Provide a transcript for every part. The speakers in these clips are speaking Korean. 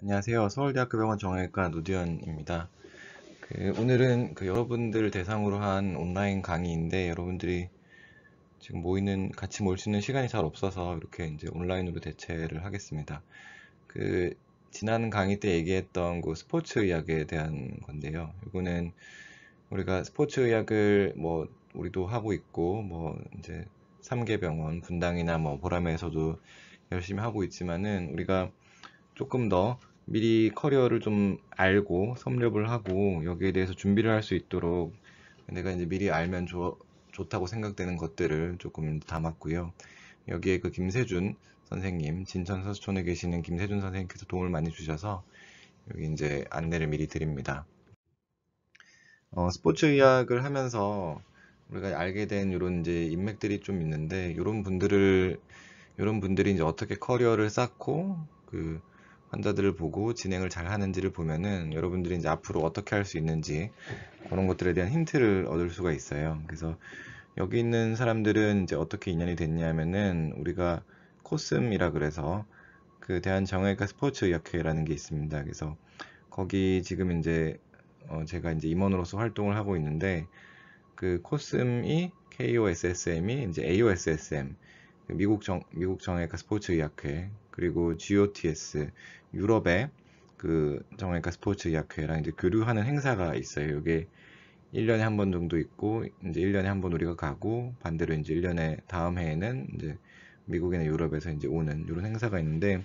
안녕하세요. 서울대학교 병원 정형외과 노두현입니다. 오늘은 여러분들 대상으로 한 온라인 강의인데 여러분들이 지금 같이 모일 수 있는 시간이 잘 없어서 이렇게 이제 온라인으로 대체를 하겠습니다. 지난 강의 때 얘기했던 스포츠 의학에 대한 건데요. 이거는 우리가 스포츠 의학을 우리도 하고 있고 이제 삼계병원, 분당이나 보람에서도 열심히 하고 있지만은 우리가 조금 더 미리 커리어를 좀 알고 섭렵을 하고 여기에 대해서 준비를 할 수 있도록 내가 이제 미리 알면 좋다고 생각되는 것들을 조금 담았고요. 여기에 김세준 선생님, 진천 서수촌에 계시는 김세준 선생님께서 도움을 많이 주셔서 여기 이제 안내를 미리 드립니다. 스포츠 의학을 하면서 우리가 알게 된 이런 이제 인맥들이 좀 있는데 이런 분들이 이제 어떻게 커리어를 쌓고 환자들을 보고 진행을 잘 하는지를 보면은 여러분들이 이제 앞으로 어떻게 할 수 있는지 그런 것들에 대한 힌트를 얻을 수가 있어요. 그래서 여기 있는 사람들은 이제 어떻게 인연이 됐냐면은 우리가 코스음이라 그래서 대한정형외과 스포츠의학회라는 게 있습니다. 그래서 거기 지금 이제 제가 이제 임원으로서 활동을 하고 있는데 코스음이 KOSSM이 이제 AOSSM 미국 정형외과 스포츠의학회 그리고 GOTS 유럽의 정형외과 스포츠의학회랑 이제 교류하는 행사가 있어요. 이게 1년에 한 번 정도 있고 이제 1년에 한 번 우리가 가고 반대로 이제 1년에 다음 해에는 이제 미국이나 유럽에서 이제 오는 이런 행사가 있는데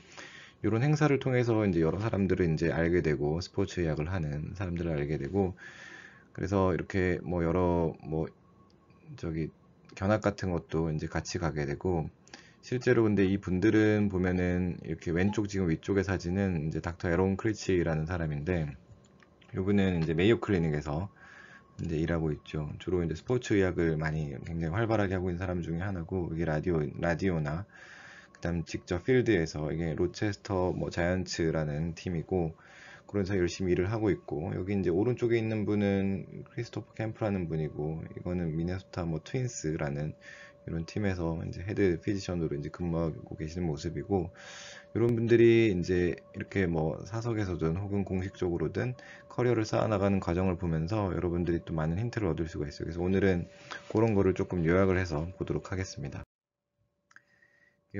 이런 행사를 통해서 이제 여러 사람들을 이제 알게 되고 스포츠 의학을 하는 사람들을 알게 되고 그래서 이렇게 여러 저기 견학 같은 것도 이제 같이 가게 되고 실제로 근데 이 분들은 보면은 이렇게 왼쪽 지금 위쪽의 사진은 이제 닥터 에론 크리치라는 사람인데 요분은 이제 메이오 클리닉에서 이제 일하고 있죠. 주로 이제 스포츠 의학을 많이 굉장히 활발하게 하고 있는 사람 중에 하나고 이게 라디오나 그다음 직접 필드에서 이게 로체스터 자이언츠라는 팀이고 그래서 열심히 일을 하고 있고 여기 이제 오른쪽에 있는 분은 크리스토퍼 캠프라는 분이고 이거는 미네소타 트윈스라는 이런 팀에서 이제 헤드 피지션으로 이제 근무하고 계시는 모습이고 이런 분들이 이제 이렇게 사석에서든 혹은 공식적으로든 커리어를 쌓아나가는 과정을 보면서 여러분들이 또 많은 힌트를 얻을 수가 있어요. 그래서 오늘은 그런 거를 조금 요약을 해서 보도록 하겠습니다.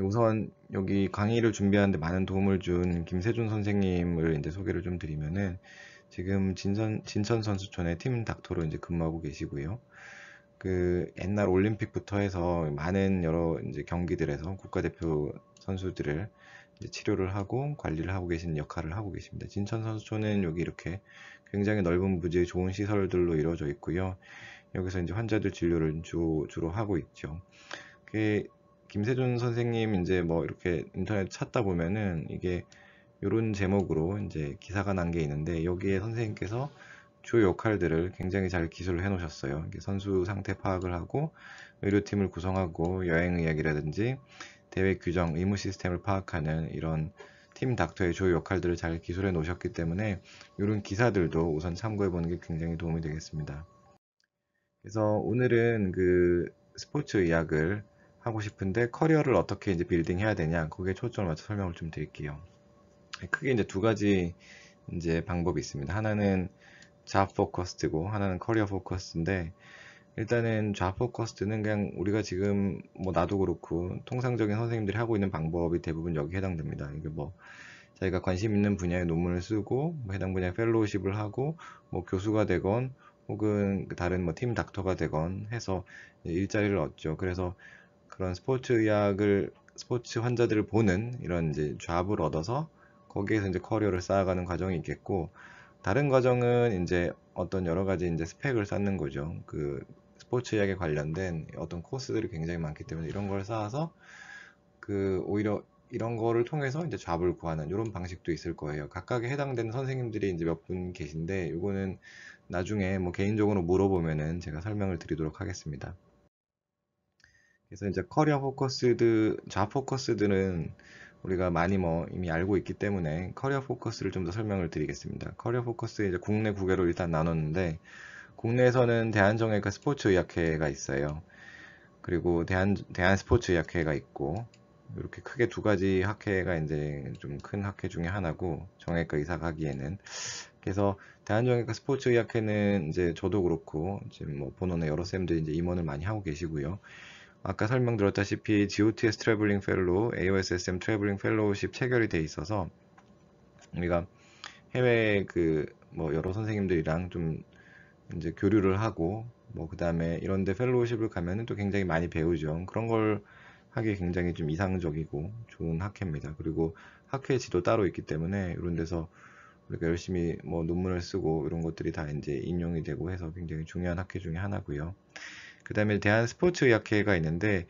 우선 여기 강의를 준비하는데 많은 도움을 준 김세준 선생님을 이제 소개를 좀 드리면은 지금 진천 선수촌의 팀 닥터로 이제 근무하고 계시고요. 옛날 올림픽부터 해서 많은 여러 이제 경기들에서 국가대표 선수들을 이제 치료를 하고 관리를 하고 계신 역할을 하고 계십니다. 진천 선수촌은 여기 이렇게 굉장히 넓은 부지의 좋은 시설들로 이루어져 있고요. 여기서 이제 환자들 진료를 주로 하고 있죠. 김세준 선생님 이제 이렇게 인터넷 찾다 보면은 이게 이런 제목으로 이제 기사가 난 게 있는데 여기에 선생님께서 주요 역할들을 굉장히 잘 기술을 해 놓으셨어요. 선수 상태 파악을 하고 의료팀을 구성하고 여행의학이라든지 대회 규정, 의무 시스템을 파악하는 이런 팀 닥터의 주요 역할들을 잘 기술해 놓으셨기 때문에 이런 기사들도 우선 참고해 보는 게 굉장히 도움이 되겠습니다. 그래서 오늘은 스포츠 의학을 하고 싶은데 커리어를 어떻게 이제 빌딩 해야 되냐 거기에 초점을 맞춰 설명을 좀 드릴게요. 크게 이제 두 가지 이제 방법이 있습니다. 하나는 잡 포커스드고 하나는 커리어 포커스인데 일단은 잡 포커스드는 그냥 우리가 지금 나도 그렇고 통상적인 선생님들이 하고 있는 방법이 대부분 여기 해당됩니다. 이게 자기가 관심 있는 분야의 논문을 쓰고 해당 분야의 펠로우십을 하고 교수가 되건 혹은 다른 팀 닥터가 되건 해서 일자리를 얻죠. 그래서 그런 스포츠 환자들을 보는 이런 이제 잡을 얻어서 거기에서 이제 커리어를 쌓아가는 과정이 있겠고 다른 과정은 이제 어떤 여러 가지 이제 스펙을 쌓는 거죠. 스포츠 의학에 관련된 어떤 코스들이 굉장히 많기 때문에 이런 걸 쌓아서 오히려 이런 거를 통해서 이제 잡을 구하는 이런 방식도 있을 거예요. 각각에 해당되는 선생님들이 이제 몇 분 계신데 이거는 나중에 개인적으로 물어보면은 제가 설명을 드리도록 하겠습니다. 그래서 이제 커리어 포커스드, 잡 포커스드는 우리가 많이 이미 알고 있기 때문에 커리어 포커스를 좀 더 설명을 드리겠습니다. 커리어 포커스 이제 국내 국외로 일단 나눴는데 국내에서는 대한정형외과 스포츠의학회가 있어요. 그리고 대한 스포츠의학회가 있고 이렇게 크게 두 가지 학회가 이제 좀 큰 학회 중에 하나고, 정형외과 의사 가기에는. 그래서 대한정형외과 스포츠의학회는 이제 저도 그렇고 지금 뭐 본원의 여러 쌤들이 이제 임원을 많이 하고 계시고요. 아까 설명드렸다시피 GOTS 트래블링 펠로우, AOSSM 트래블링 펠로우십 체결이 돼 있어서 우리가 해외 그 뭐 여러 선생님들이랑 좀 이제 교류를 하고, 뭐 그 다음에 이런데 펠로우십을 가면은 또 굉장히 많이 배우죠. 그런 걸 하기 굉장히 좀 이상적이고 좋은 학회입니다. 그리고 학회 지도 따로 있기 때문에 이런 데서 우리가 열심히 뭐 논문을 쓰고 이런 것들이 다 이제 인용이 되고 해서 굉장히 중요한 학회 중에 하나고요. 그 다음에 대한스포츠의학회가 있는데,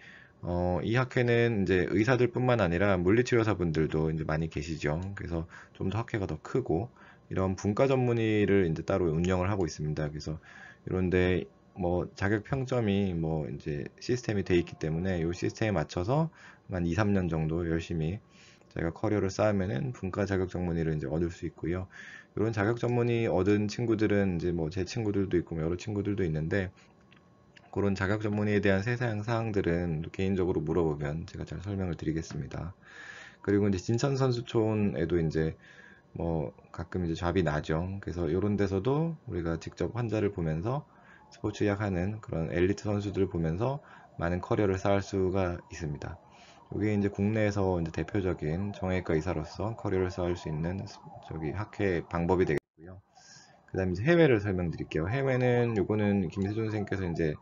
이 학회는 이제 의사들뿐만 아니라 물리치료사분들도 이제 많이 계시죠. 그래서 좀 더 학회가 더 크고, 이런 분과 전문의를 이제 따로 운영을 하고 있습니다. 그래서 이런데 뭐 자격 평점이 뭐 이제 시스템이 돼 있기 때문에 이 시스템에 맞춰서 한 2, 3년 정도 열심히 자기가 커리어를 쌓으면은 분과 자격 전문의를 이제 얻을 수 있고요. 이런 자격 전문의 얻은 친구들은 이제 뭐 제 친구들도 있고 뭐 여러 친구들도 있는데, 그런 자격 전문의에 대한 세세한 사항들은 개인적으로 물어보면 제가 잘 설명을 드리겠습니다. 그리고 이제 진천 선수촌에도 이제 뭐 가끔 이제 잡이 나죠. 그래서 이런 데서도 우리가 직접 환자를 보면서 스포츠 의학 하는 그런 엘리트 선수들을 보면서 많은 커리어를 쌓을 수가 있습니다. 이게 이제 국내에서 이제 대표적인 정형외과 의사로서 커리어를 쌓을 수 있는 저기 학회 방법이 되겠고요. 그 다음에 이제 해외를 설명드릴게요. 해외는 요거는 김세준 선생님께서 이제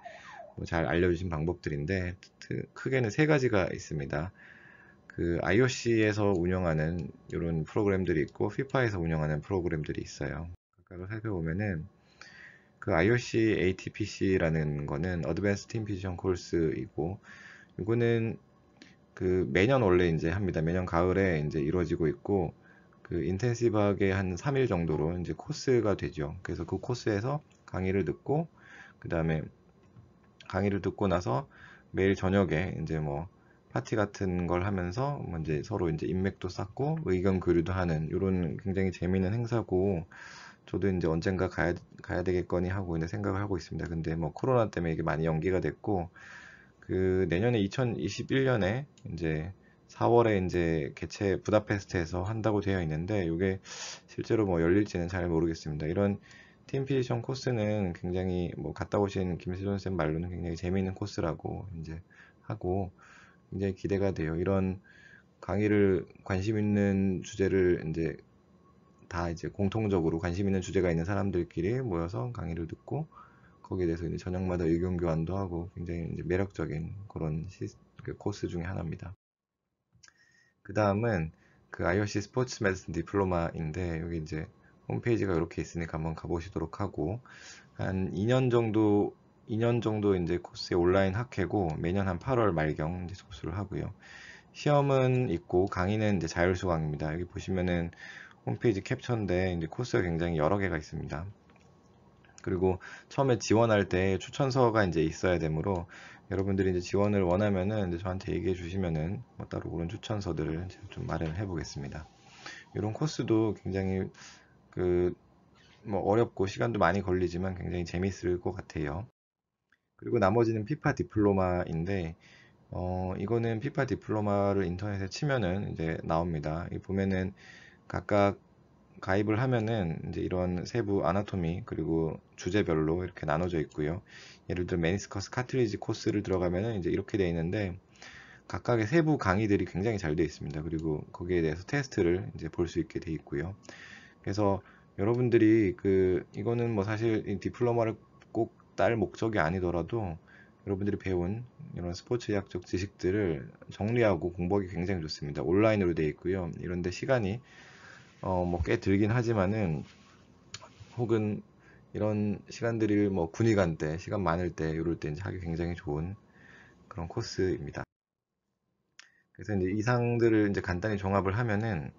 뭐잘 알려주신 방법들인데, 크게는 세 가지가 있습니다. 그 IOC에서 운영하는 이런 프로그램들이 있고 FIFA에서 운영하는 프로그램들이 있어요. 각각을 살펴보면은 그 IOC ATPC라는 거는 Advanced Team Physician Course이고, 이거는 그 매년 원래 이제 합니다. 매년 가을에 이제 이루어지고 있고, 그 인텐시브하게 한 3일 정도로 이제 코스가 되죠. 그래서 그 코스에서 강의를 듣고, 그 다음에 강의를 듣고 나서 매일 저녁에 이제 뭐 파티 같은 걸 하면서 뭐 이제 서로 이제 인맥도 쌓고 의견 교류도 하는 이런 굉장히 재미있는 행사고, 저도 이제 언젠가 가야 되겠거니 하고 이제 생각을 하고 있습니다. 근데 뭐 코로나 때문에 이게 많이 연기가 됐고, 그 내년에 2021년에 이제 4월에 이제 개최 부다페스트에서 한다고 되어 있는데, 이게 실제로 뭐 열릴지는 잘 모르겠습니다. 이런 팀 피지션 코스는 굉장히 뭐 갔다 오신 김세존 쌤 말로는 굉장히 재미있는 코스라고 이제 하고 굉장히 기대가 돼요. 이런 강의를 관심 있는 주제를 이제 다 이제 공통적으로 관심 있는 주제가 있는 사람들끼리 모여서 강의를 듣고 거기에 대해서 이제 저녁마다 의견 교환도 하고 굉장히 이제 매력적인 그런 그 코스 중에 하나입니다. 그 다음은 그 IOC 스포츠 메디슨 디플로마인데, 여기 이제 홈페이지가 이렇게 있으니까 한번 가보시도록 하고, 한 2년 정도 이제 코스의 온라인 학회고, 매년 한 8월 말경 이제 접수를 하고요. 시험은 있고, 강의는 이제 자율수강입니다. 여기 보시면은 홈페이지 캡처인데, 이제 코스가 굉장히 여러 개가 있습니다. 그리고 처음에 지원할 때 추천서가 이제 있어야 되므로, 여러분들이 이제 지원을 원하면은 이제 저한테 얘기해 주시면은 뭐 따로 그런 추천서들을 제가 좀 마련을 해 보겠습니다. 이런 코스도 굉장히 그 뭐 어렵고 시간도 많이 걸리지만 굉장히 재밌을 것 같아요. 그리고 나머지는 피파 디플로마인데, 이거는 피파 디플로마를 인터넷에 치면은 이제 나옵니다. 이 보면은 각각 가입을 하면은 이제 이런 세부 아나토미 그리고 주제별로 이렇게 나눠져 있고요. 예를 들어 메니스커스 카트리지 코스를 들어가면은 이제 이렇게 되어 있는데, 각각의 세부 강의들이 굉장히 잘 되어 있습니다. 그리고 거기에 대해서 테스트를 이제 볼 수 있게 되어 있고요. 그래서 여러분들이 이거는 뭐 사실 이 디플로마를 꼭 딸 목적이 아니더라도 여러분들이 배운 이런 스포츠 의학적 지식들을 정리하고 공부하기 굉장히 좋습니다. 온라인으로 되어 있고요. 이런데 시간이 뭐 꽤 들긴 하지만은, 혹은 이런 시간들이 뭐 군의관 때 시간 많을 때 이럴 때 이제 하기 굉장히 좋은 그런 코스입니다. 그래서 이제 이상들을 이제 간단히 종합을 하면은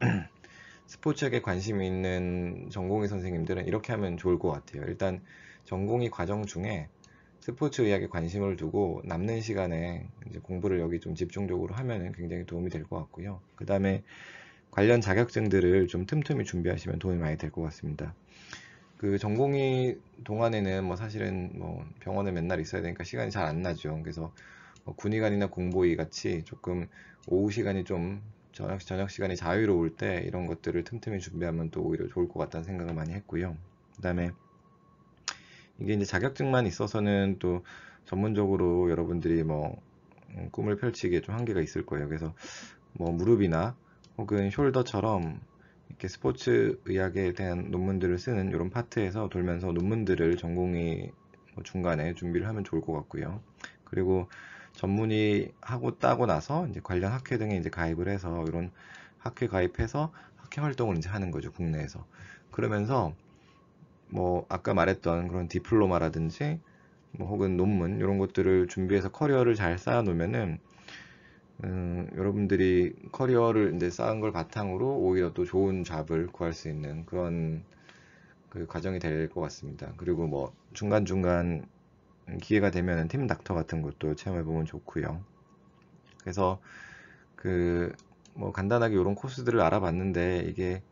스포츠에 관심이 있는 전공의 선생님들은 이렇게 하면 좋을 것 같아요. 일단 전공의 과정 중에 스포츠 의학에 관심을 두고 남는 시간에 이제 공부를 여기 좀 집중적으로 하면은 굉장히 도움이 될 것 같고요. 그 다음에 관련 자격증들을 좀 틈틈이 준비하시면 도움이 많이 될 것 같습니다. 그 전공의 동안에는 뭐 사실은 뭐 병원에 맨날 있어야 되니까 시간이 잘 안 나죠. 그래서 뭐 군의관이나 공보의 같이 조금 오후 시간이 좀 저녁 시간이 자유로울 때 이런 것들을 틈틈이 준비하면 또 오히려 좋을 것 같다는 생각을 많이 했고요. 그 다음에 이게 이제 자격증만 있어서는 또 전문적으로 여러분들이 뭐 꿈을 펼치기에 좀 한계가 있을 거예요. 그래서 뭐 무릎이나 혹은 숄더처럼 이렇게 스포츠 의학에 대한 논문들을 쓰는 이런 파트에서 돌면서 논문들을 전공의 뭐 중간에 준비를 하면 좋을 것 같고요. 그리고 전문의 하고 따고 나서 이제 관련 학회 등에 이제 가입을 해서 이런 학회 가입해서 학회 활동을 이제 하는 거죠, 국내에서. 그러면서 뭐 아까 말했던 그런 디플로마라든지 뭐 혹은 논문 이런 것들을 준비해서 커리어를 잘 쌓아 놓으면은 여러분들이 커리어를 이제 쌓은 걸 바탕으로 오히려 또 좋은 잡을 구할 수 있는 그런 그 과정이 될 것 같습니다. 그리고 뭐 중간중간 기회가 되면 팀 닥터 같은 것도 체험해 보면 좋고요. 그래서 그 뭐 간단하게 이런 코스들을 알아봤는데 이게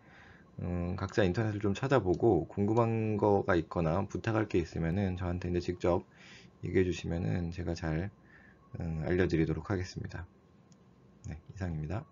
각자 인터넷을 좀 찾아보고 궁금한 거가 있거나 부탁할 게 있으면은 저한테 이제 직접 얘기해 주시면은 제가 잘 알려드리도록 하겠습니다. 네, 이상입니다.